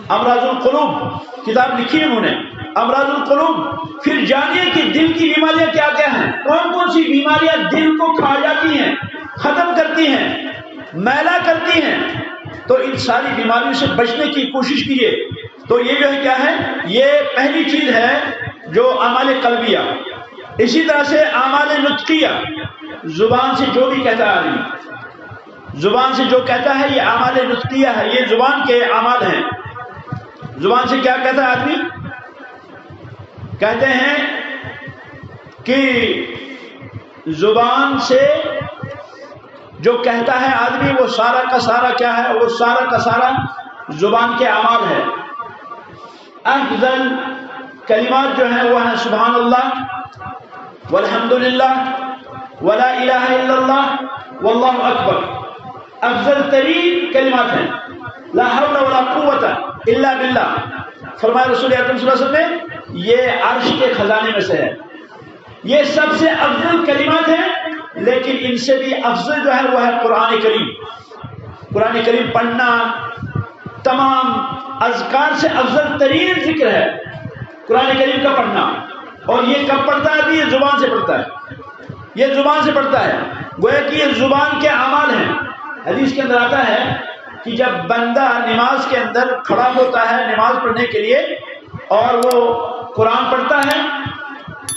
[SPEAKER 1] امراض القلوب کتاب لکھی ہے انہوں نے، امراض القلوب، پھر جانیے کہ دل کی بیماریاں کیا کیا ہیں، کون کون سی بیماریاں دل کو کھا جاتی ہیں، ختم کرتی ہیں، میلا کرتی ہیں۔ تو ان ساری بیماریوں سے بچنے کی کوشش کیجیے۔ تو یہ جو ہے کیا ہے، یہ پہلی چیز ہے جو اعمال قلبیہ۔ اسی طرح سے اعمال نطقیہ، زبان سے جو بھی کہتا ہے آدمی، زبان سے جو کہتا ہے یہ اعمال نطقیہ ہے، یہ زبان کے اعمال ہیں۔ زبان سے کیا کہتا ہے آدمی؟ کہتے ہیں کہ زبان سے جو کہتا ہے آدمی وہ سارا کا سارا کیا ہے، وہ سارا کا سارا زبان کے اعمال ہے۔ افضل کلمات جو ہیں وہ ہیں سبحان اللہ والحمدللہ ولا الہ الا اللہ واللہ اکبر، افضل ترین کلمات ہیں۔ لا حول ولا قوت الا باللہ، فرمایا رسول اکرم صلی اللہ علیہ وسلم نے، یہ عرش کے خزانے میں سے ہے، یہ سب سے افضل کلمات ہیں۔ لیکن ان سے بھی افضل جو ہے وہ ہے قرآن کریم۔ قرآن کریم پڑھنا تمام اذکار سے افضل ترین ذکر ہے قرآن کریم کا پڑھنا۔ اور یہ کب پڑھتا ہے؟ یہ زبان سے پڑھتا ہے، یہ زبان سے پڑھتا ہے، گویا کہ یہ زبان کے اعمال ہیں۔ حدیث کے اندر آتا ہے کہ جب بندہ نماز کے اندر کھڑا ہوتا ہے نماز پڑھنے کے لیے اور وہ قرآن پڑھتا ہے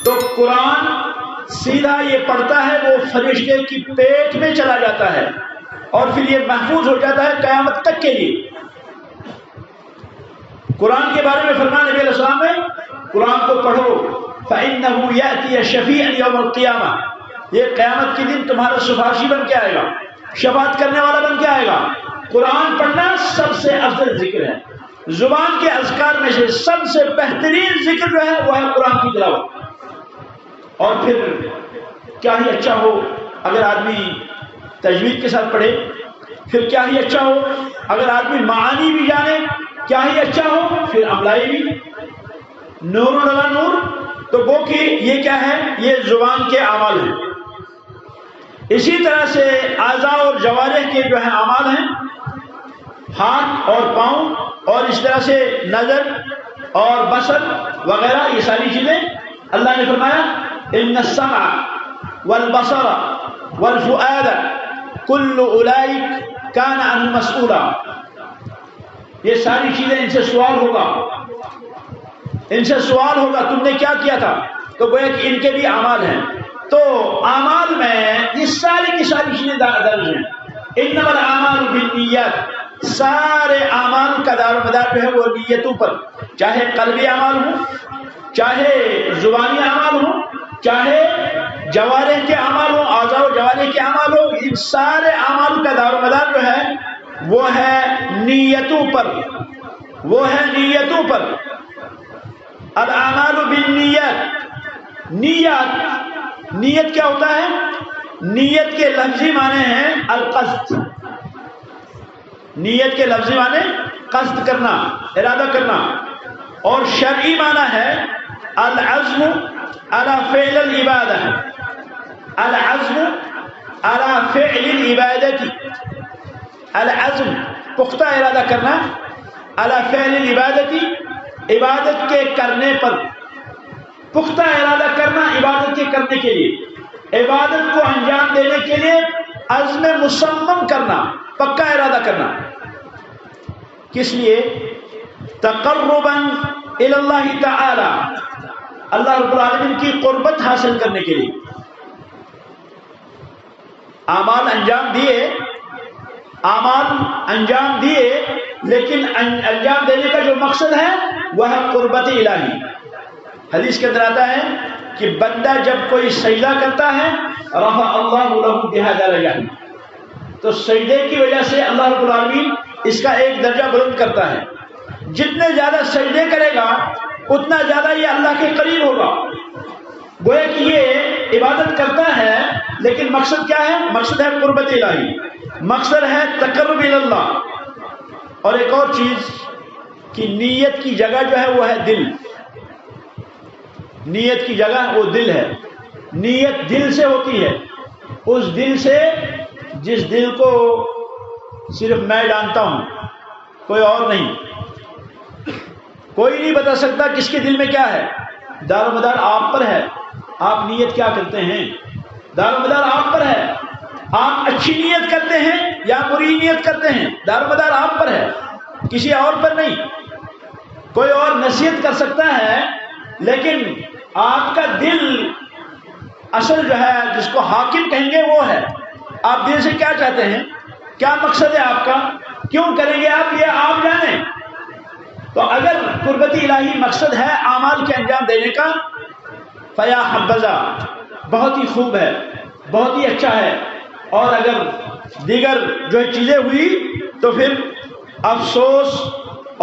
[SPEAKER 1] تو قرآن سیدھا یہ پڑتا ہے وہ فرشتے کی پیٹ میں چلا جاتا ہے اور پھر یہ محفوظ ہو جاتا ہے قیامت تک کے لیے۔ قرآن کے بارے میں فرمان نبی علیہ السلام نے، قرآن کو پڑھو فَإِنَّهُ يَأْتِيَ شَفِيعًا يَوْمَ الْقِيَامَةِ، یہ قیامت کے دن تمہارا سفارشی بن کے آئے گا، شفاعت کرنے والا بن کے آئے گا۔ قرآن پڑھنا سب سے افضل ذکر ہے، زبان کے اذکار میں سے سب سے بہترین ذکر جو ہے وہ ہے قرآن کی تلاوت۔ اور پھر کیا ہی اچھا ہو اگر آدمی تجوید کے ساتھ پڑھے، پھر کیا ہی اچھا ہو اگر آدمی معانی بھی جانے، کیا ہی اچھا ہو پھر عملائی بھی۔ نور علی نور، تو وہ کہ یہ کیا ہے، یہ زبان کے اعمال ہیں۔ اسی طرح سے اعضاء اور جوارح کے جو ہیں اعمال ہیں، ہاتھ اور پاؤں، اور اس طرح سے نظر اور بصر وغیرہ، یہ ساری چیزیں اللہ نے فرمایا ان السمع والبصر والفؤاد کل اولئک کان عنہ مسئولا، یہ ساری چیزیں ان سے سوال ہوگا، ان سے سوال ہوگا تم نے کیا کیا تھا، تو گویا کہ ان کے بھی اعمال ہیں۔ تو اعمال میں یہ ساری کی ساری چیزیں درج ہیں۔ انما الاعمال بالنیات، سارے اعمال کا دار و مدار جو ہے وہ نیتوں پر، چاہے قلبی اعمال ہوں، چاہے زبانی اعمال ہوں، چاہے جوارح کے اعمال ہوں، اعضاء و جوارح کے اعمال ہوں، ان سارے اعمال کا دار و مدار جو ہے وہ ہے نیتوں پر، وہ ہے نیتوں پر۔ الاعمال بالنیات، نیت کیا ہوتا ہے؟ نیت کے لفظی معنی ہیں القصد، نیت کے لفظی معنی قصد کرنا، ارادہ کرنا، اور شرعی معنی ہے العزم على فعل العبادہ، العزم على فعل العبادة، العزم پختہ ارادہ کرنا، على فعل العبادة عبادت کے کرنے پر، پختہ ارادہ کرنا عبادت کے کرنے کے لیے، عبادت کو انجام دینے کے لیے عزم مصمم کرنا، پکا ارادہ کرنا۔ کس لیے؟ تقربا الی اللہ تعالی، اللہ رب العالمین کی قربت حاصل کرنے کے لیے۔ اعمال انجام دیے، اعمال انجام دیے، لیکن انجام دینے کا جو مقصد ہے وہ ہے قربت الہی۔ حدیث کے اندر آتا ہے کہ بندہ جب کوئی سجدہ کرتا ہے رفع اللہ لہ بہا درجہ، تو سجدے کی وجہ سے اللہ رب العالمین اس کا ایک درجہ بلند کرتا ہے۔ جتنے زیادہ سجدے کرے گا اتنا زیادہ یہ اللہ کے قریب ہوگا۔ گویا کہ یہ عبادت کرتا ہے لیکن مقصد کیا ہے؟ مقصد ہے قربت الہی، مقصد ہے تقرب الی اللہ۔ اور ایک اور چیز کہ نیت کی جگہ جو ہے وہ ہے دل، نیت کی جگہ وہ دل ہے، نیت دل سے ہوتی ہے، اس دل سے جس دل کو صرف میں جانتا ہوں، کوئی اور نہیں، کوئی نہیں بتا سکتا کس کے دل میں کیا ہے۔ دار و مدار آپ پر ہے، آپ نیت کیا کرتے ہیں، دار و مدار آپ پر ہے، آپ اچھی نیت کرتے ہیں یا بری نیت کرتے ہیں، دار و مدار آپ پر ہے، کسی اور پر نہیں۔ کوئی اور نصیحت کر سکتا ہے لیکن آپ کا دل اصل جو ہے جس کو حاکم کہیں گے وہ ہے۔ آپ دل سے کیا چاہتے ہیں، کیا مقصد ہے آپ کا، کیوں کریں گے آپ، یہ آپ جانیں۔ تو اگر قربت الہی مقصد ہے اعمال کے انجام دینے کا، فیا حبذا، بہت ہی خوب ہے، بہت ہی اچھا ہے۔ اور اگر دیگر جو چیزیں ہوئی تو پھر افسوس،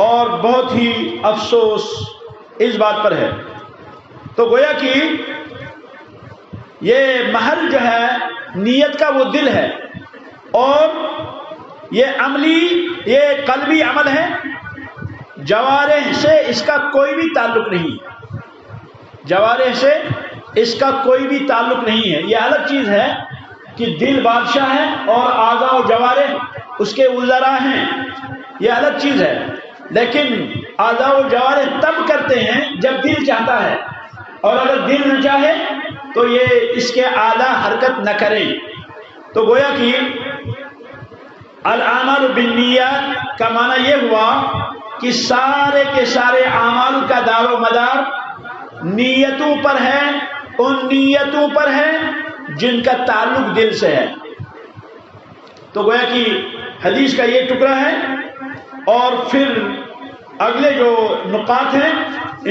[SPEAKER 1] اور بہت ہی افسوس اس بات پر ہے۔ تو گویا کہ یہ محل جو ہے نیت کا وہ دل ہے، اور یہ عملی، یہ قلبی عمل ہے، جوارح سے اس کا کوئی بھی تعلق نہیں، جوارح سے اس کا کوئی بھی تعلق نہیں ہے۔ یہ الگ چیز ہے کہ دل بادشاہ ہے اور اعضاء و جوارح اس کے وزراء ہیں، یہ الگ چیز ہے۔ لیکن اعضاء و جوارح تب کرتے ہیں جب دل چاہتا ہے، اور اگر دل نہ چاہے تو یہ اس کے اعلیٰ حرکت نہ کریں۔ تو گویا کہ الاعمال بالنیات کا معنی یہ ہوا کہ سارے کے سارے اعمال کا دار و مدار نیتوں پر ہے، ان نیتوں پر ہے جن کا تعلق دل سے ہے. تو گویا کہ حدیث کا یہ ٹکڑا ہے، اور پھر اگلے جو نقاط ہیں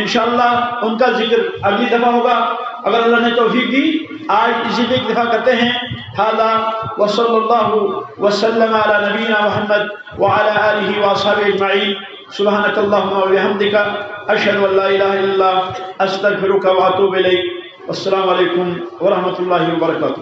[SPEAKER 1] انشاءاللہ ان کا ذکر اگلی دفعہ ہوگا اگر اللہ نے توفیق دی. آج اسی پہ اکتفا کرتے ہیں. ھذا وصلی اللہ وسلم علی نبینا محمد وعلی آلہ واصحابہ اجمعین. سبحانک اللہم وبحمدک اشہد ان لا الہ الا انت استغفرک واتوب الیک. السلام علیکم ورحمۃ اللہ وبرکاتہ.